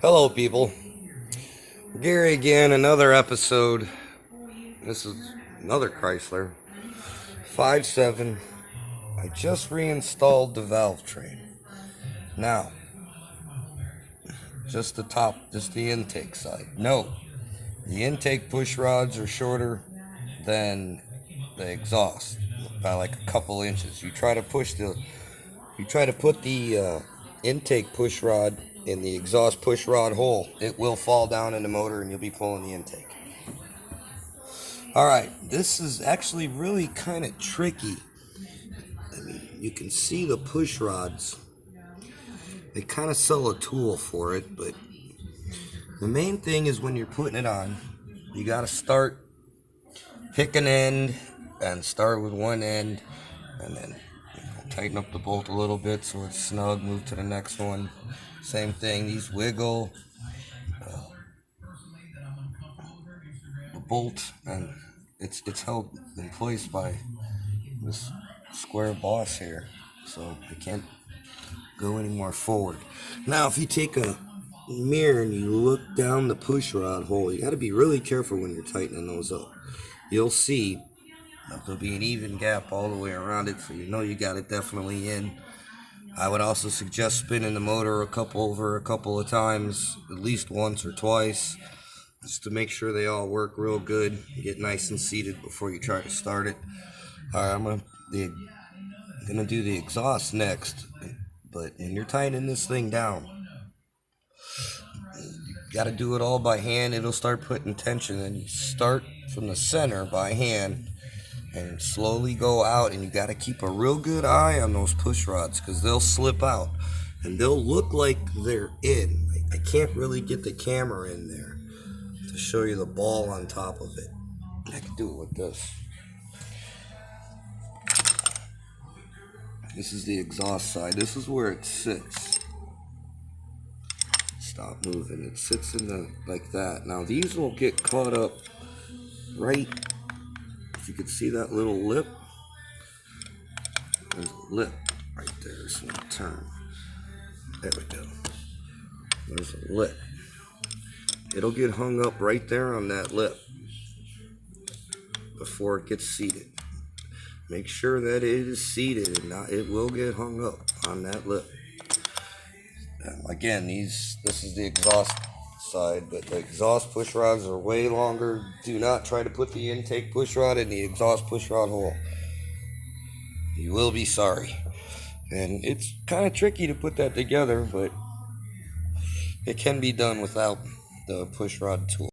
Hello, people. Gary again, another episode. This is another Chrysler 5.7. I just reinstalled the valve train. Now, just the intake side. Note, the intake push rods are shorter than the exhaust by like a couple inches. You try to put the intake push rod in the exhaust push rod hole, it will fall down in the motor and you'll be pulling the intake. Alright, this is actually really kind of tricky. I mean, you can see the push rods. They kind of sell a tool for it, but the main thing is when you're putting it on, you got to pick an end and start with one end, and then tighten up the bolt a little bit so it's snug, move to the next one. Same thing, these wiggle. The bolt, and it's held in place by this square boss here, so I can't go any more forward. Now, if you take a mirror and you look down the push rod hole, you got to be really careful when you're tightening those up. You'll see that there'll be an even gap all the way around it, so you know you got it definitely in. I would also suggest spinning the motor a couple of times, at least once or twice, just to make sure they all work real good, get nice and seated before you try to start it. Alright, I'm gonna do the exhaust next, but when you're tightening this thing down, you gotta do it all by hand. It'll start putting tension, and you start from the center by hand and slowly go out, and you got to keep a real good eye on those push rods because they'll slip out and they'll look like they're in. I can't really get the camera in there to show you the ball on top of it. I can do it with this. This is the exhaust side. This is where it sits. Stop moving. It sits in like that. Now these will get caught up right. If you could see that little lip, there's a lip right there. So I'll turn. There we go. There's a lip. It'll get hung up right there on that lip before it gets seated. Make sure that it is seated, and it will get hung up on that lip. Again, this is the exhaust side, but the exhaust push rods are way longer. Do not try to put the intake push rod in the exhaust push rod hole. You will be sorry. And it's kind of tricky to put that together, but it can be done without the push rod tool.